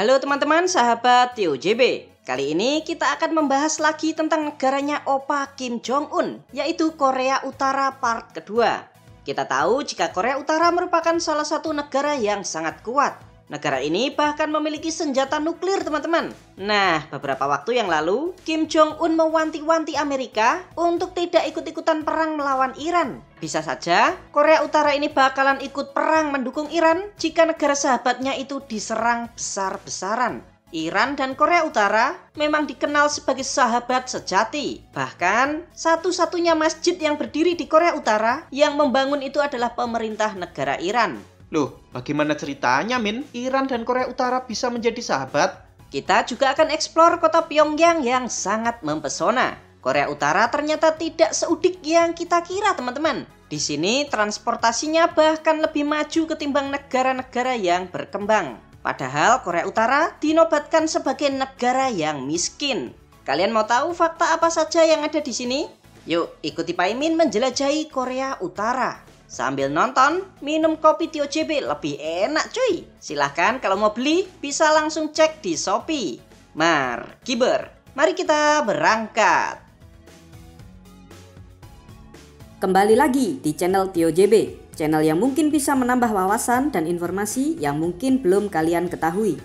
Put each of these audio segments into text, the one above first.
Halo teman-teman sahabat TOJB. Kali ini kita akan membahas lagi tentang negaranya Opa Kim Jong Un, yaitu Korea Utara part kedua. Kita tahu jika Korea Utara merupakan salah satu negara yang sangat kuat. Negara ini bahkan memiliki senjata nuklir teman-teman. Nah, beberapa waktu yang lalu, Kim Jong Un mewanti-wanti Amerika untuk tidak ikut-ikutan perang melawan Iran. Bisa saja, Korea Utara ini bakalan ikut perang mendukung Iran jika negara sahabatnya itu diserang besar-besaran. Iran dan Korea Utara memang dikenal sebagai sahabat sejati. Bahkan, satu-satunya masjid yang berdiri di Korea Utara yang membangun itu adalah pemerintah negara Iran. Loh, bagaimana ceritanya, Min? Iran dan Korea Utara bisa menjadi sahabat? Kita juga akan eksplor kota Pyongyang yang sangat mempesona. Korea Utara ternyata tidak seudik yang kita kira, teman-teman. Di sini transportasinya bahkan lebih maju ketimbang negara-negara yang berkembang. Padahal Korea Utara dinobatkan sebagai negara yang miskin. Kalian mau tahu fakta apa saja yang ada di sini? Yuk, ikuti Pak Imin menjelajahi Korea Utara. Sambil nonton, minum kopi TOJB lebih enak cuy. Silahkan kalau mau beli, bisa langsung cek di Shopee. Mari kita berangkat. Kembali lagi di channel TOJB, channel yang mungkin bisa menambah wawasan dan informasi yang mungkin belum kalian ketahui.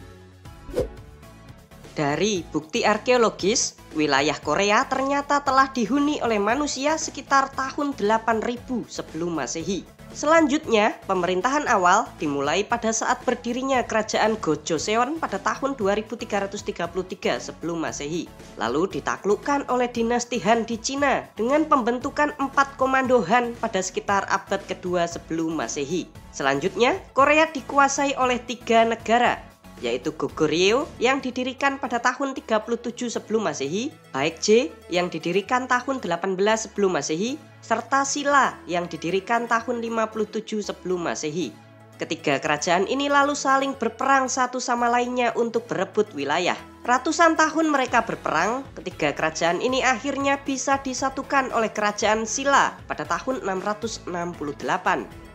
Dari bukti arkeologis, wilayah Korea ternyata telah dihuni oleh manusia sekitar tahun 8000 sebelum Masehi. Selanjutnya, pemerintahan awal dimulai pada saat berdirinya kerajaan Gojoseon pada tahun 2333 sebelum Masehi. Lalu ditaklukkan oleh dinasti Han di Cina dengan pembentukan 4 komando Han pada sekitar abad kedua sebelum Masehi. Selanjutnya, Korea dikuasai oleh 3 negara, yaitu Goguryeo yang didirikan pada tahun 37 sebelum Masehi, Baekje yang didirikan tahun 18 sebelum Masehi, serta Silla yang didirikan tahun 57 sebelum Masehi. Ketiga kerajaan ini lalu saling berperang satu sama lainnya untuk berebut wilayah. Ratusan tahun mereka berperang, ketiga kerajaan ini akhirnya bisa disatukan oleh kerajaan Silla pada tahun 668.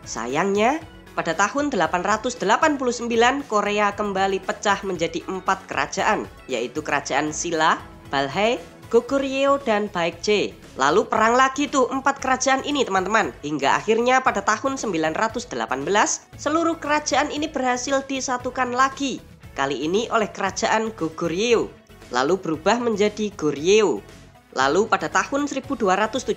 Sayangnya, pada tahun 889, Korea kembali pecah menjadi 4 kerajaan, yaitu kerajaan Silla, Balhae, Goguryeo, dan Baekje. Lalu perang lagi tuh 4 kerajaan ini teman-teman, hingga akhirnya pada tahun 918, seluruh kerajaan ini berhasil disatukan lagi, kali ini oleh kerajaan Goguryeo, lalu berubah menjadi Goryeo. Lalu pada tahun 1270,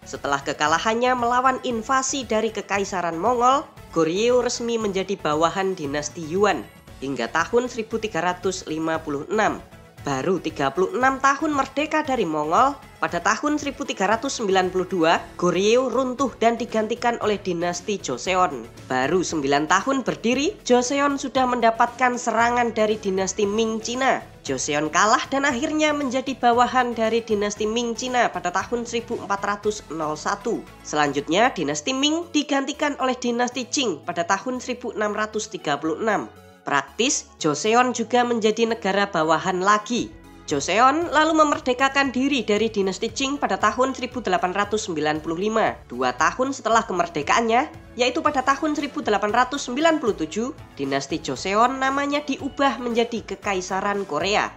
setelah kekalahannya melawan invasi dari Kekaisaran Mongol, Goryeo resmi menjadi bawahan dinasti Yuan hingga tahun 1356. Baru 36 tahun merdeka dari Mongol, pada tahun 1392 Goryeo runtuh dan digantikan oleh dinasti Joseon. Baru 9 tahun berdiri, Joseon sudah mendapatkan serangan dari dinasti Ming Cina. Joseon kalah dan akhirnya menjadi bawahan dari dinasti Ming Cina pada tahun 1401. Selanjutnya dinasti Ming digantikan oleh dinasti Qing pada tahun 1636. Praktis, Joseon juga menjadi negara bawahan lagi. Joseon lalu memerdekakan diri dari dinasti Qing pada tahun 1895, 2 tahun setelah kemerdekaannya, yaitu pada tahun 1897, dinasti Joseon namanya diubah menjadi Kekaisaran Korea.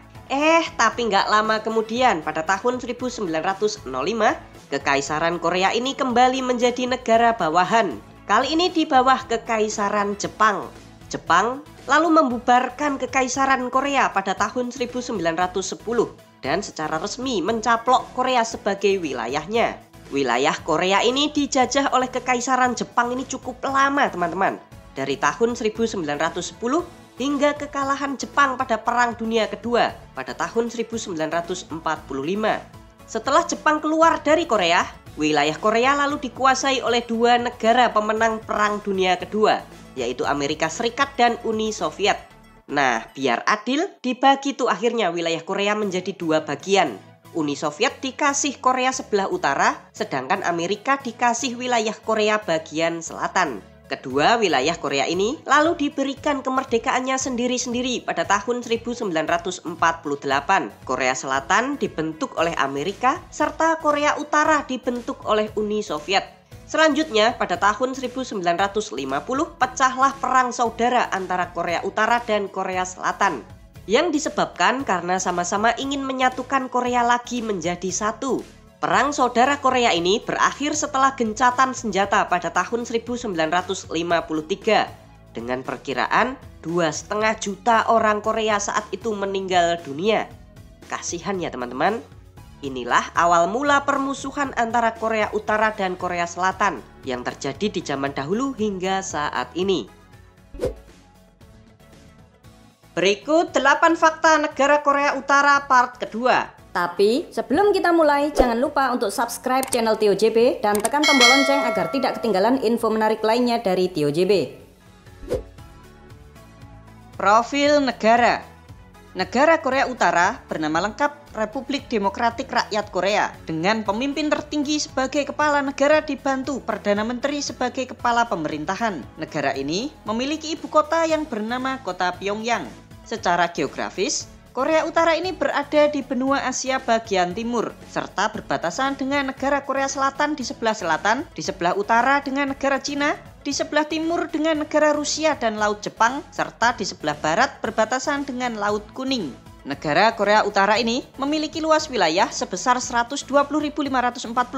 Tapi nggak lama kemudian, pada tahun 1905, Kekaisaran Korea ini kembali menjadi negara bawahan. Kali ini di bawah Kekaisaran Jepang. Jepang lalu membubarkan Kekaisaran Korea pada tahun 1910 dan secara resmi mencaplok Korea sebagai wilayahnya. Wilayah Korea ini dijajah oleh Kekaisaran Jepang ini cukup lama teman-teman, dari tahun 1910 hingga kekalahan Jepang pada Perang Dunia Kedua pada tahun 1945. Setelah Jepang keluar dari Korea, wilayah Korea lalu dikuasai oleh 2 negara pemenang Perang Dunia Kedua, yaitu Amerika Serikat dan Uni Soviet. Nah, biar adil, dibagi tuh akhirnya wilayah Korea menjadi 2 bagian. Uni Soviet dikasih Korea sebelah utara, sedangkan Amerika dikasih wilayah Korea bagian selatan. Kedua wilayah Korea ini lalu diberikan kemerdekaannya sendiri-sendiri pada tahun 1948. Korea Selatan dibentuk oleh Amerika, serta Korea Utara dibentuk oleh Uni Soviet. Selanjutnya, pada tahun 1950 pecahlah perang saudara antara Korea Utara dan Korea Selatan yang disebabkan karena sama-sama ingin menyatukan Korea lagi menjadi satu. Perang saudara Korea ini berakhir setelah gencatan senjata pada tahun 1953 dengan perkiraan 2,5 juta orang Korea saat itu meninggal dunia. Kasihan ya teman-teman. Inilah awal mula permusuhan antara Korea Utara dan Korea Selatan yang terjadi di zaman dahulu hingga saat ini. Berikut 8 fakta negara Korea Utara part kedua. Tapi sebelum kita mulai, jangan lupa untuk subscribe channel TioJB dan tekan tombol lonceng agar tidak ketinggalan info menarik lainnya dari TioJB. Profil negara. Negara Korea Utara bernama lengkap Republik Demokratik Rakyat Korea dengan pemimpin tertinggi sebagai kepala negara dibantu Perdana Menteri sebagai kepala pemerintahan. Negara ini memiliki ibu kota yang bernama Kota Pyongyang. Secara geografis, Korea Utara ini berada di benua Asia bagian timur serta berbatasan dengan negara Korea Selatan di sebelah selatan, di sebelah utara dengan negara Cina, di sebelah timur dengan negara Rusia dan Laut Jepang, serta di sebelah barat berbatasan dengan Laut Kuning. Negara Korea Utara ini memiliki luas wilayah sebesar 120.540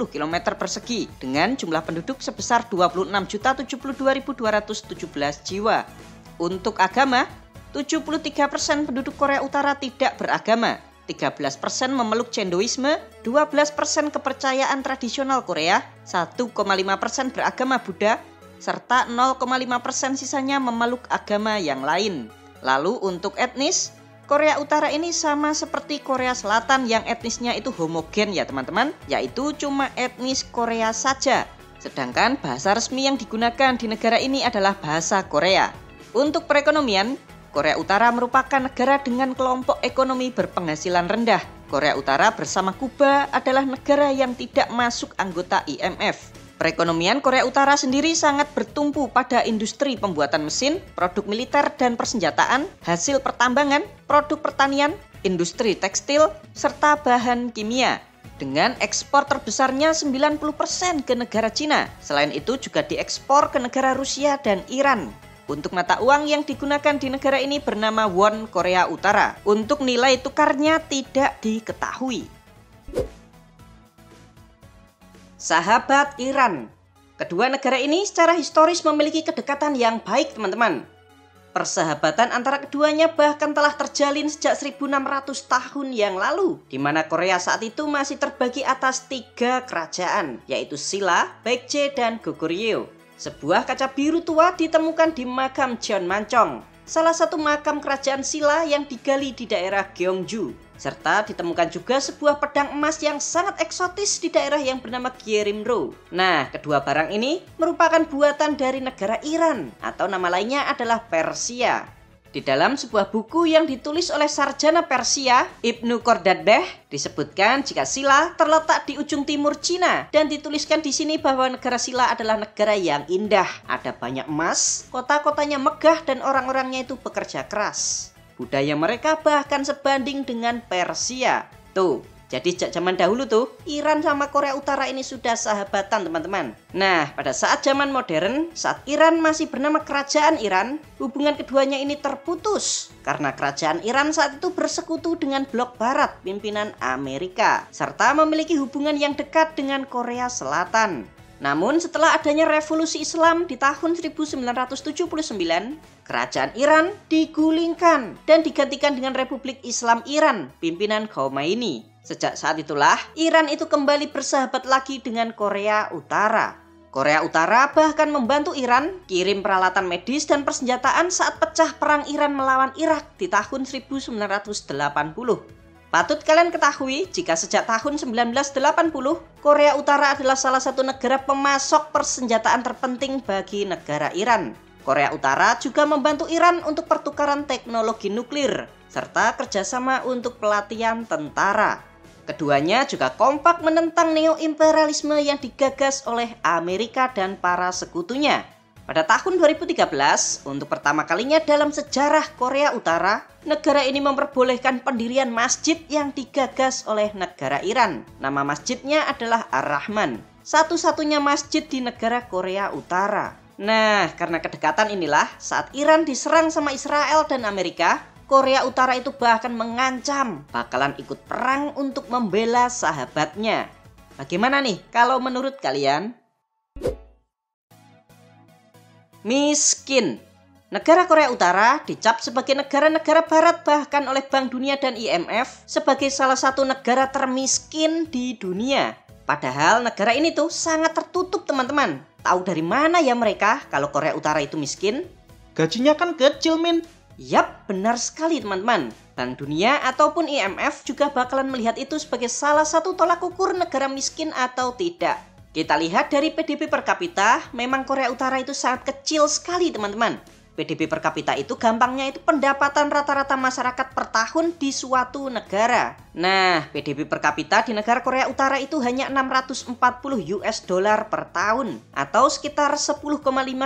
km persegi dengan jumlah penduduk sebesar 26.072.217 jiwa. Untuk agama, 73% penduduk Korea Utara tidak beragama, 13% memeluk Chindoisme, 12% kepercayaan tradisional Korea, 1,5% beragama Buddha, serta 0,5% sisanya memeluk agama yang lain. Lalu untuk etnis, Korea Utara ini sama seperti Korea Selatan yang etnisnya itu homogen ya teman-teman, yaitu cuma etnis Korea saja. Sedangkan bahasa resmi yang digunakan di negara ini adalah bahasa Korea. Untuk perekonomian, Korea Utara merupakan negara dengan kelompok ekonomi berpenghasilan rendah. Korea Utara bersama Kuba adalah negara yang tidak masuk anggota IMF. Perekonomian Korea Utara sendiri sangat bertumpu pada industri pembuatan mesin, produk militer dan persenjataan, hasil pertambangan, produk pertanian, industri tekstil, serta bahan kimia. Dengan ekspor terbesarnya 90% ke negara Cina. Selain itu juga diekspor ke negara Rusia dan Iran. Untuk mata uang yang digunakan di negara ini bernama won Korea Utara. Untuk nilai tukarnya tidak diketahui. Sahabat Iran. Kedua negara ini secara historis memiliki kedekatan yang baik teman-teman. Persahabatan antara keduanya bahkan telah terjalin sejak 1600 tahun yang lalu, di mana Korea saat itu masih terbagi atas 3 kerajaan, yaitu Silla, Baekje, dan Goguryeo. Sebuah kaca biru tua ditemukan di makam Jeonmanchong, salah satu makam kerajaan Silla yang digali di daerah Gyeongju. Serta ditemukan juga sebuah pedang emas yang sangat eksotis di daerah yang bernama Gyerimro. Nah, kedua barang ini merupakan buatan dari negara Iran, atau nama lainnya adalah Persia. Di dalam sebuah buku yang ditulis oleh sarjana Persia, Ibnu Khordadbeh, disebutkan jika Silla terletak di ujung timur Cina dan dituliskan di sini bahwa negara Silla adalah negara yang indah, ada banyak emas, kota-kotanya megah dan orang-orangnya itu bekerja keras. Budaya mereka bahkan sebanding dengan Persia. Tuh, jadi sejak zaman dahulu tuh, Iran sama Korea Utara ini sudah sahabatan teman-teman. Nah, pada saat zaman modern, saat Iran masih bernama Kerajaan Iran, hubungan keduanya ini terputus. Karena Kerajaan Iran saat itu bersekutu dengan blok barat pimpinan Amerika. Serta memiliki hubungan yang dekat dengan Korea Selatan. Namun setelah adanya revolusi Islam di tahun 1979, Kerajaan Iran digulingkan dan digantikan dengan Republik Islam Iran, pimpinan Khomeini. Sejak saat itulah, Iran itu kembali bersahabat lagi dengan Korea Utara. Korea Utara bahkan membantu Iran kirim peralatan medis dan persenjataan saat pecah perang Iran melawan Irak di tahun 1980. Patut kalian ketahui jika sejak tahun 1980, Korea Utara adalah salah satu negara pemasok persenjataan terpenting bagi negara Iran. Korea Utara juga membantu Iran untuk pertukaran teknologi nuklir, serta kerjasama untuk pelatihan tentara. Keduanya juga kompak menentang neo-imperialisme yang digagas oleh Amerika dan para sekutunya. Pada tahun 2013, untuk pertama kalinya dalam sejarah Korea Utara, negara ini memperbolehkan pendirian masjid yang digagas oleh negara Iran. Nama masjidnya adalah Ar-Rahman. satu-satunya masjid di negara Korea Utara. Nah, karena kedekatan inilah saat Iran diserang sama Israel dan Amerika, Korea Utara itu bahkan mengancam bakalan ikut perang untuk membela sahabatnya. Bagaimana nih kalau menurut kalian? Miskin. Negara Korea Utara dicap sebagai negara-negara barat bahkan oleh Bank Dunia dan IMF sebagai salah satu negara termiskin di dunia. Padahal negara ini tuh sangat tertutup teman-teman. Tahu dari mana ya mereka kalau Korea Utara itu miskin? Gajinya kan kecil, Min. Yap, benar sekali teman-teman. Bank Dunia ataupun IMF juga bakalan melihat itu sebagai salah satu tolak ukur negara miskin atau tidak. Kita lihat dari PDB per kapita, memang Korea Utara itu sangat kecil sekali teman-teman. PDB per kapita itu gampangnya itu pendapatan rata-rata masyarakat per tahun di suatu negara. Nah, PDB per kapita di negara Korea Utara itu hanya 640 US dollar per tahun atau sekitar 10,5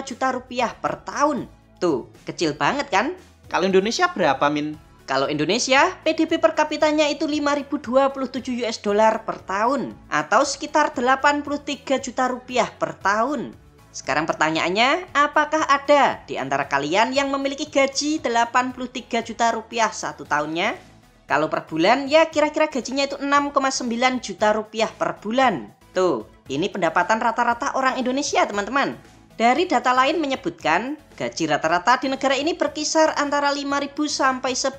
juta rupiah per tahun. Tuh, kecil banget kan? Kalau Indonesia berapa, Min? Kalau Indonesia, PDB per kapitanya itu 5.027 US dollar per tahun atau sekitar 83 juta rupiah per tahun. Sekarang pertanyaannya, apakah ada di antara kalian yang memiliki gaji 83 juta rupiah satu tahunnya? Kalau per bulan, ya kira-kira gajinya itu 6,9 juta rupiah per bulan. Tuh, ini pendapatan rata-rata orang Indonesia teman-teman. Dari data lain menyebutkan, gaji rata-rata di negara ini berkisar antara 5.000 sampai 10.000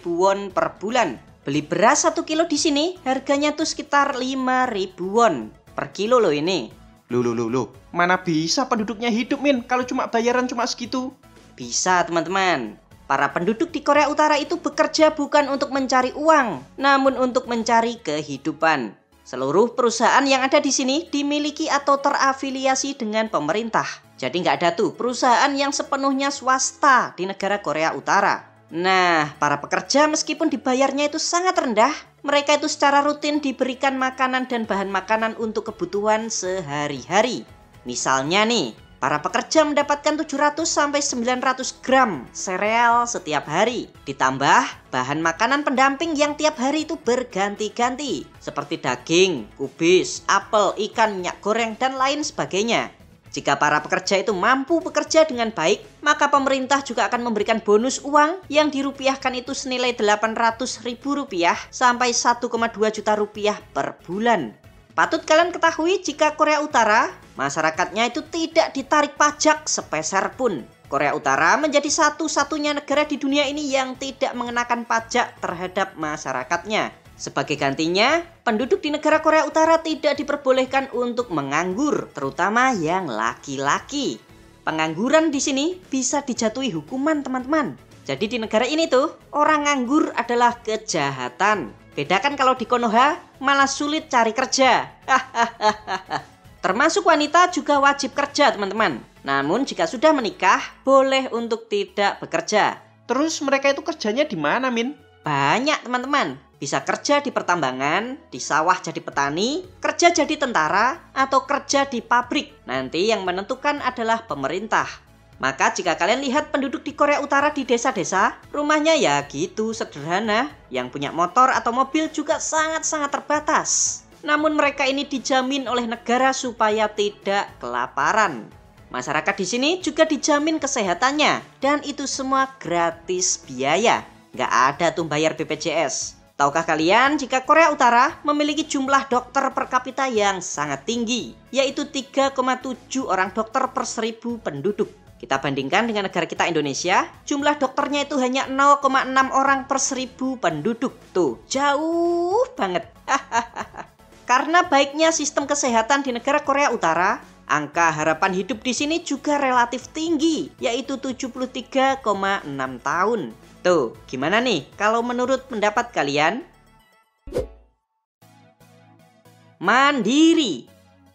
won per bulan. Beli beras 1 kilo di sini, harganya tuh sekitar 5.000 won per kilo loh ini. Loh. Mana bisa penduduknya hidup, Min, kalau cuma bayaran cuma segitu? Bisa, teman-teman. Para penduduk di Korea Utara itu bekerja bukan untuk mencari uang, namun untuk mencari kehidupan. Seluruh perusahaan yang ada di sini dimiliki atau terafiliasi dengan pemerintah. Jadi nggak ada tuh perusahaan yang sepenuhnya swasta di negara Korea Utara. Nah, para pekerja meskipun dibayarnya itu sangat rendah, mereka itu secara rutin diberikan makanan dan bahan makanan untuk kebutuhan sehari-hari. Misalnya nih, para pekerja mendapatkan 700 sampai 900 gram sereal setiap hari. Ditambah bahan makanan pendamping yang tiap hari itu berganti-ganti. Seperti daging, kubis, apel, ikan, minyak goreng, dan lain sebagainya. Jika para pekerja itu mampu bekerja dengan baik, maka pemerintah juga akan memberikan bonus uang yang dirupiahkan itu senilai 800.000 rupiah sampai 1,2 juta rupiah per bulan. Patut kalian ketahui jika Korea Utara, masyarakatnya itu tidak ditarik pajak sepeser pun. Korea Utara menjadi satu-satunya negara di dunia ini yang tidak mengenakan pajak terhadap masyarakatnya. Sebagai gantinya, penduduk di negara Korea Utara tidak diperbolehkan untuk menganggur, terutama yang laki-laki. Pengangguran di sini bisa dijatuhi hukuman, teman-teman. Jadi di negara ini tuh, orang nganggur adalah kejahatan. Beda kan kalau di Konoha, malah sulit cari kerja. Termasuk wanita juga wajib kerja, teman-teman. Namun jika sudah menikah, boleh untuk tidak bekerja. Terus mereka itu kerjanya di mana, Min? Banyak, teman-teman. Bisa kerja di pertambangan, di sawah jadi petani, kerja jadi tentara, atau kerja di pabrik. Nanti yang menentukan adalah pemerintah. Maka jika kalian lihat penduduk di Korea Utara di desa-desa, rumahnya ya gitu sederhana. Yang punya motor atau mobil juga sangat-sangat terbatas. Namun mereka ini dijamin oleh negara supaya tidak kelaparan. Masyarakat di sini juga dijamin kesehatannya. Dan itu semua gratis biaya. Nggak ada tuh bayar BPJS. Tahukah kalian jika Korea Utara memiliki jumlah dokter per kapita yang sangat tinggi, yaitu 3,7 orang dokter per 1.000 penduduk. Kita bandingkan dengan negara kita Indonesia, jumlah dokternya itu hanya 0,6 orang per 1.000 penduduk. Tuh, jauh banget. Karena baiknya sistem kesehatan di negara Korea Utara, angka harapan hidup di sini juga relatif tinggi, yaitu 73,6 tahun. Tuh, gimana nih kalau menurut pendapat kalian? Mandiri.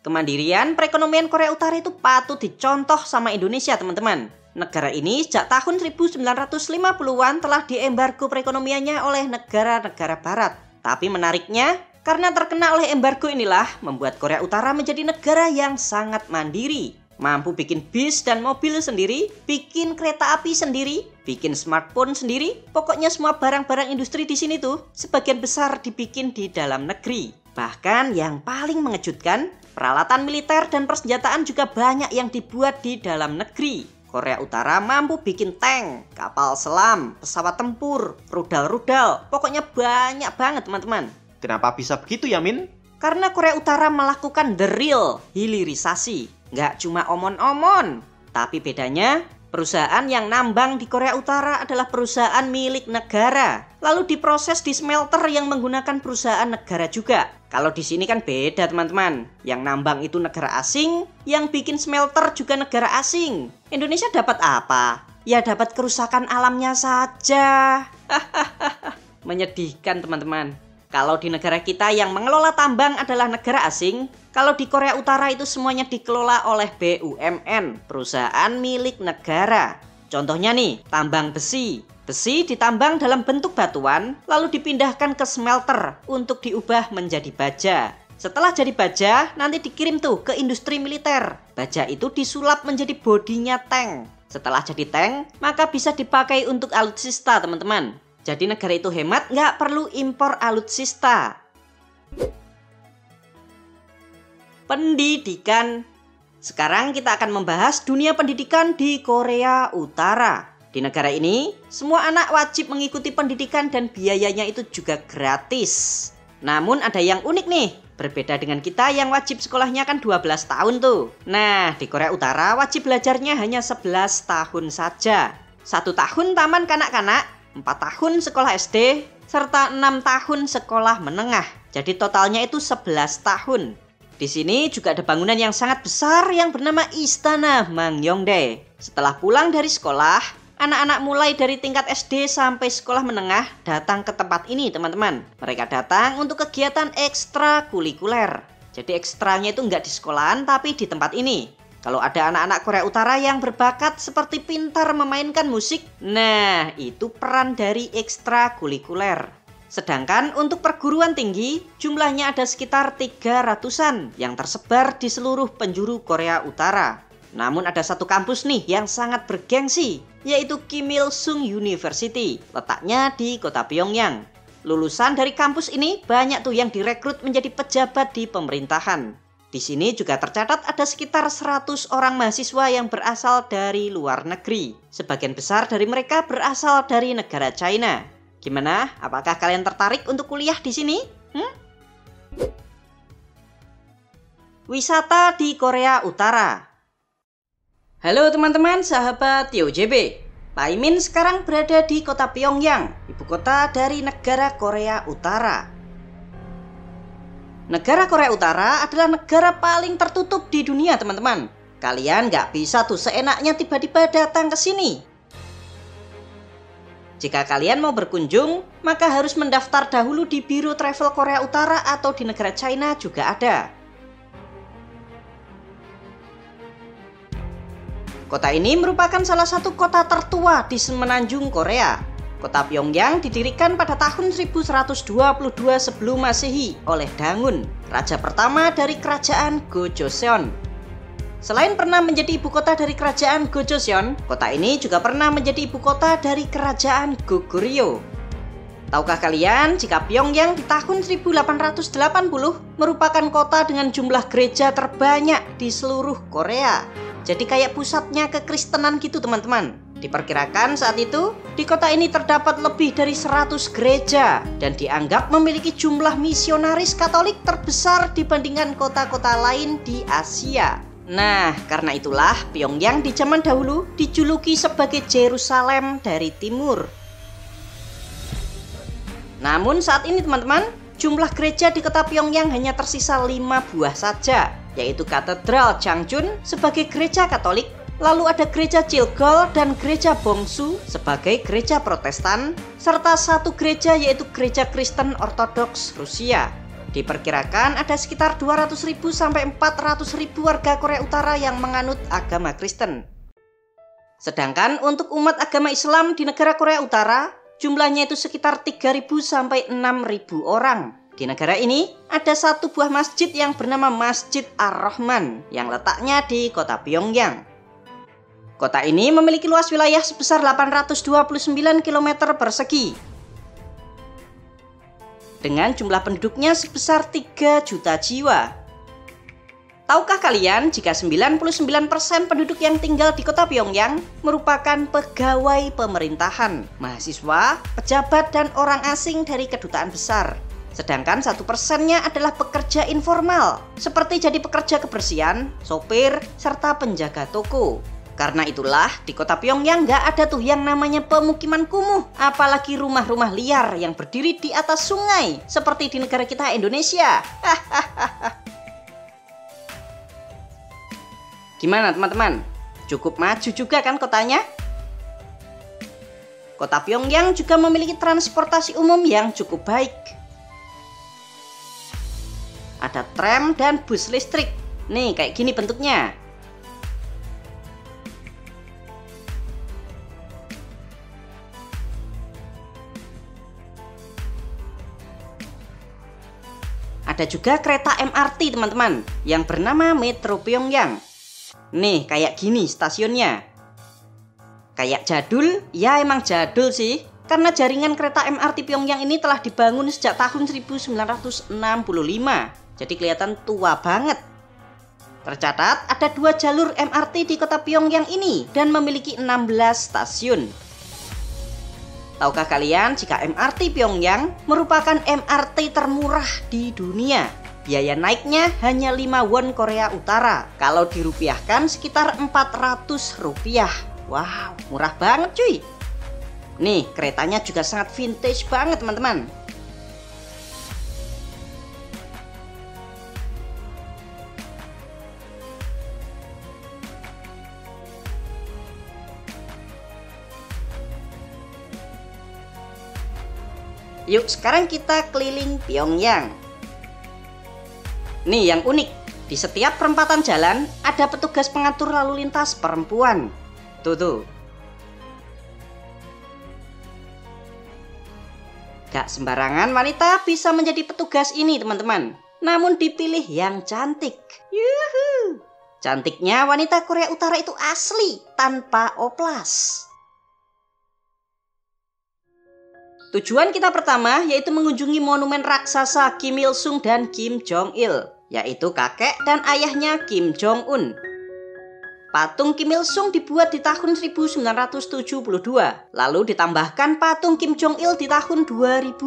Kemandirian perekonomian Korea Utara itu patut dicontoh sama Indonesia, teman-teman. Negara ini sejak tahun 1950-an telah diembargo perekonomiannya oleh negara-negara barat. Tapi menariknya, karena terkena oleh embargo inilah membuat Korea Utara menjadi negara yang sangat mandiri. Mampu bikin bis dan mobil sendiri, bikin kereta api sendiri, bikin smartphone sendiri. Pokoknya semua barang-barang industri di sini tuh sebagian besar dibikin di dalam negeri. Bahkan yang paling mengejutkan, Peralatan militer dan persenjataan juga banyak yang dibuat di dalam negeri. Korea Utara mampu bikin tank, kapal selam, pesawat tempur, rudal-rudal. Pokoknya banyak banget teman-teman. Kenapa bisa begitu ya, Min? Karena Korea Utara melakukan the real hilirisasi. Nggak cuma omon-omon. Tapi bedanya, perusahaan yang nambang di Korea Utara adalah perusahaan milik negara. Lalu diproses di smelter yang menggunakan perusahaan negara juga. Kalau di sini kan beda teman-teman. Yang nambang itu negara asing, yang bikin smelter juga negara asing. Indonesia dapat apa? Ya dapat kerusakan alamnya saja. Menyedihkan teman-teman. Kalau di negara kita yang mengelola tambang adalah negara asing, kalau di Korea Utara itu semuanya dikelola oleh BUMN, perusahaan milik negara. Contohnya nih, tambang besi. Besi ditambang dalam bentuk batuan, lalu dipindahkan ke smelter untuk diubah menjadi baja. Setelah jadi baja, nanti dikirim tuh ke industri militer. Baja itu disulap menjadi bodinya tank. Setelah jadi tank, maka bisa dipakai untuk alutsista teman-teman. Jadi negara itu hemat, nggak perlu impor alutsista. Pendidikan. Sekarang kita akan membahas dunia pendidikan di Korea Utara. Di negara ini, semua anak wajib mengikuti pendidikan dan biayanya itu juga gratis. Namun ada yang unik nih. Berbeda dengan kita yang wajib sekolahnya kan 12 tahun tuh. Nah, di Korea Utara wajib belajarnya hanya 11 tahun saja. 1 tahun taman kanak-kanak, 4 tahun sekolah SD, serta 6 tahun sekolah menengah. Jadi totalnya itu 11 tahun. Di sini juga ada bangunan yang sangat besar yang bernama Istana Manggyeongdae. Setelah pulang dari sekolah, anak-anak mulai dari tingkat SD sampai sekolah menengah datang ke tempat ini teman-teman. Mereka datang untuk kegiatan ekstrakurikuler. Jadi ekstranya itu nggak di sekolahan tapi di tempat ini. Kalau ada anak-anak Korea Utara yang berbakat seperti pintar memainkan musik, nah itu peran dari ekstrakurikuler. Sedangkan untuk perguruan tinggi, jumlahnya ada sekitar 300-an yang tersebar di seluruh penjuru Korea Utara. Namun ada satu kampus nih yang sangat bergengsi, yaitu Kim Il Sung University, letaknya di kota Pyongyang. Lulusan dari kampus ini banyak tuh yang direkrut menjadi pejabat di pemerintahan. Di sini juga tercatat ada sekitar 100 orang mahasiswa yang berasal dari luar negeri. Sebagian besar dari mereka berasal dari negara China. Gimana? Apakah kalian tertarik untuk kuliah di sini? Wisata di Korea Utara. Halo teman-teman, sahabat TioJB. Pak Imin sekarang berada di kota Pyongyang, ibu kota dari negara Korea Utara. Negara Korea Utara adalah negara paling tertutup di dunia teman-teman. Kalian nggak bisa tuh seenaknya tiba-tiba datang ke sini. Jika kalian mau berkunjung, maka harus mendaftar dahulu di Biro Travel Korea Utara atau di negara China juga ada. Kota ini merupakan salah satu kota tertua di semenanjung Korea. Kota Pyongyang didirikan pada tahun 1122 sebelum Masehi oleh Dangun, raja pertama dari kerajaan Gojoseon. Selain pernah menjadi ibu kota dari kerajaan Gojoseon, kota ini juga pernah menjadi ibu kota dari kerajaan Goguryeo. Tahukah kalian jika Pyongyang di tahun 1880 merupakan kota dengan jumlah gereja terbanyak di seluruh Korea? Jadi kayak pusatnya kekristenan gitu teman-teman. Diperkirakan saat itu, di kota ini terdapat lebih dari 100 gereja dan dianggap memiliki jumlah misionaris Katolik terbesar dibandingkan kota-kota lain di Asia. Nah, karena itulah Pyongyang di zaman dahulu dijuluki sebagai Yerusalem dari timur. Namun saat ini teman-teman, jumlah gereja di kota Pyongyang hanya tersisa 5 buah saja, yaitu Katedral Changchun sebagai gereja Katolik, lalu ada gereja Chilgol dan gereja Bongsu sebagai gereja Protestan, serta satu gereja yaitu gereja Kristen Ortodoks Rusia. Diperkirakan ada sekitar 200.000 sampai 400.000 warga Korea Utara yang menganut agama Kristen. Sedangkan untuk umat agama Islam di negara Korea Utara, jumlahnya itu sekitar 3.000 sampai 6.000 orang. Di negara ini ada satu buah masjid yang bernama Masjid Ar-Rahman yang letaknya di kota Pyongyang. Kota ini memiliki luas wilayah sebesar 829 km persegi dengan jumlah penduduknya sebesar 3 juta jiwa. Tahukah kalian jika 99% penduduk yang tinggal di kota Pyongyang merupakan pegawai pemerintahan, mahasiswa, pejabat, dan orang asing dari kedutaan besar. Sedangkan 1%-nya adalah pekerja informal, seperti jadi pekerja kebersihan, sopir, serta penjaga toko. Karena itulah di kota Pyongyang nggak ada tuh yang namanya pemukiman kumuh, apalagi rumah-rumah liar yang berdiri di atas sungai, seperti di negara kita Indonesia. Gimana teman-teman? Cukup maju juga kan kotanya? Kota Pyongyang juga memiliki transportasi umum yang cukup baik. Ada tram dan bus listrik. Nih kayak gini bentuknya. Ada juga kereta MRT teman-teman yang bernama Metro Pyongyang. Nih kayak gini stasiunnya. Kayak jadul, ya emang jadul sih. Karena jaringan kereta MRT Pyongyang ini telah dibangun sejak tahun 1965. Jadi kelihatan tua banget. Tercatat ada 2 jalur MRT di kota Pyongyang ini dan memiliki 16 stasiun. Tahukah kalian jika MRT Pyongyang merupakan MRT termurah di dunia? Biaya naiknya hanya 5 won Korea Utara. Kalau dirupiahkan sekitar 400 rupiah. Wow, murah banget cuy. Nih, keretanya juga sangat vintage banget teman-teman. Yuk, sekarang kita keliling Pyongyang. Nih yang unik, di setiap perempatan jalan ada petugas pengatur lalu lintas perempuan. Tuh. Gak sembarangan wanita bisa menjadi petugas ini teman-teman. Namun dipilih yang cantik. Yuhu. Cantiknya wanita Korea Utara itu asli, tanpa oplas. Tujuan kita pertama yaitu mengunjungi monumen raksasa Kim Il Sung dan Kim Jong Il, yaitu kakek dan ayahnya Kim Jong Un. Patung Kim Il Sung dibuat di tahun 1972, lalu ditambahkan patung Kim Jong Il di tahun 2012.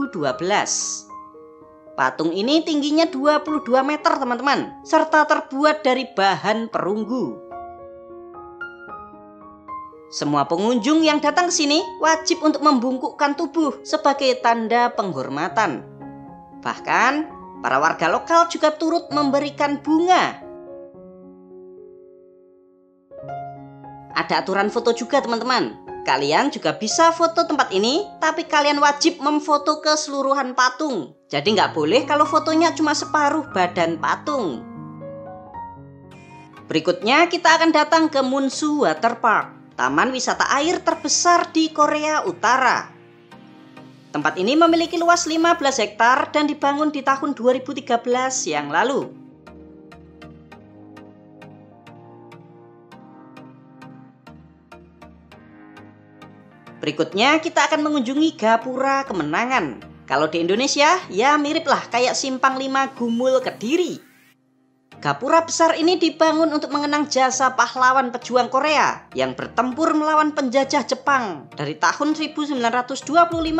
Patung ini tingginya 22 meter teman-teman, serta terbuat dari bahan perunggu. Semua pengunjung yang datang ke sini wajib untuk membungkukkan tubuh sebagai tanda penghormatan. Bahkan, para warga lokal juga turut memberikan bunga. Ada aturan foto juga teman-teman. Kalian juga bisa foto tempat ini, tapi kalian wajib memfoto keseluruhan patung. Jadi nggak boleh kalau fotonya cuma separuh badan patung. Berikutnya kita akan datang ke Munsu Water Park, taman wisata air terbesar di Korea Utara. Tempat ini memiliki luas 15 hektar dan dibangun di tahun 2013 yang lalu. Berikutnya kita akan mengunjungi Gapura Kemenangan. Kalau di Indonesia ya mirip lah kayak Simpang 5 Gumul Kediri. Gapura besar ini dibangun untuk mengenang jasa pahlawan pejuang Korea yang bertempur melawan penjajah Jepang dari tahun 1925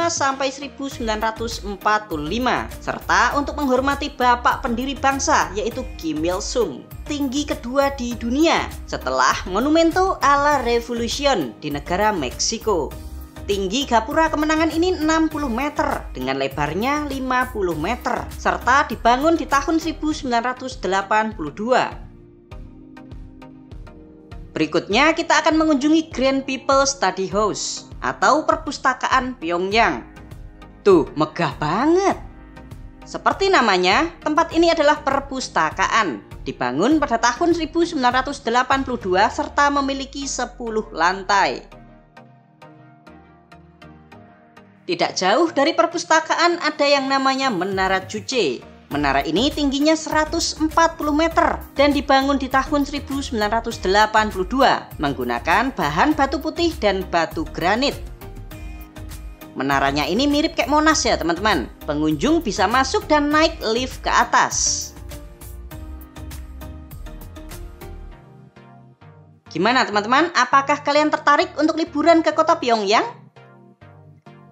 sampai 1945, serta untuk menghormati bapak pendiri bangsa yaitu Kim Il Sung, tinggi kedua di dunia setelah Monumento a la Revolution di negara Meksiko. Tinggi Gapura Kemenangan ini 60 meter dengan lebarnya 50 meter serta dibangun di tahun 1982. Berikutnya kita akan mengunjungi Grand People Study House atau perpustakaan Pyongyang. Tuh, megah banget. Seperti namanya, tempat ini adalah perpustakaan. Dibangun pada tahun 1982 serta memiliki 10 lantai. Tidak jauh dari perpustakaan ada yang namanya Menara Juche. Menara ini tingginya 140 meter dan dibangun di tahun 1982 menggunakan bahan batu putih dan batu granit. Menaranya ini mirip kayak Monas ya teman-teman. Pengunjung bisa masuk dan naik lift ke atas. Gimana teman-teman? Apakah kalian tertarik untuk liburan ke kota Pyongyang?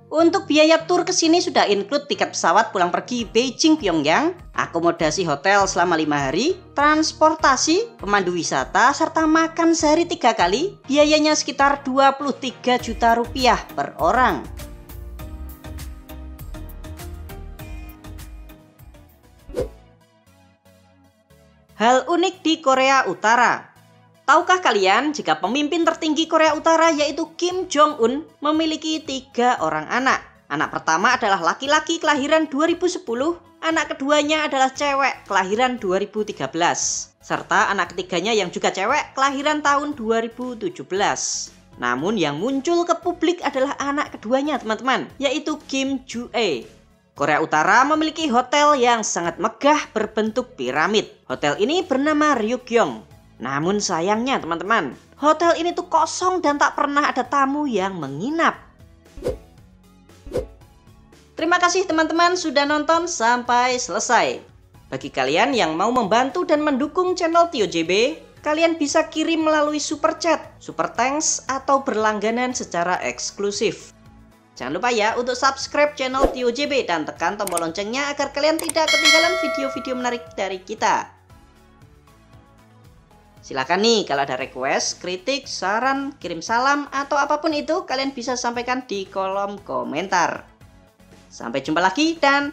Untuk biaya tur ke sini sudah include tiket pesawat pulang pergi Beijing Pyongyang, akomodasi hotel selama 5 hari, transportasi, pemandu wisata, serta makan sehari 3 kali. Biayanya sekitar 23 juta rupiah per orang. Hal unik di Korea Utara. Tahukah kalian jika pemimpin tertinggi Korea Utara yaitu Kim Jong-un memiliki 3 orang anak? Anak pertama adalah laki-laki kelahiran 2010, anak keduanya adalah cewek kelahiran 2013, serta anak ketiganya yang juga cewek kelahiran tahun 2017. Namun yang muncul ke publik adalah anak keduanya teman-teman, yaitu Kim Joo-e. Korea Utara memiliki hotel yang sangat megah berbentuk piramid. Hotel ini bernama Ryugyong. Namun sayangnya teman-teman, hotel ini tuh kosong dan tak pernah ada tamu yang menginap. Terima kasih teman-teman sudah nonton sampai selesai. Bagi kalian yang mau membantu dan mendukung channel Tio JB, kalian bisa kirim melalui super chat, super thanks, atau berlangganan secara eksklusif. Jangan lupa ya untuk subscribe channel Tio JB dan tekan tombol loncengnya agar kalian tidak ketinggalan video-video menarik dari kita. Silakan nih kalau ada request, kritik, saran, kirim salam, atau apapun itu kalian bisa sampaikan di kolom komentar. Sampai jumpa lagi dan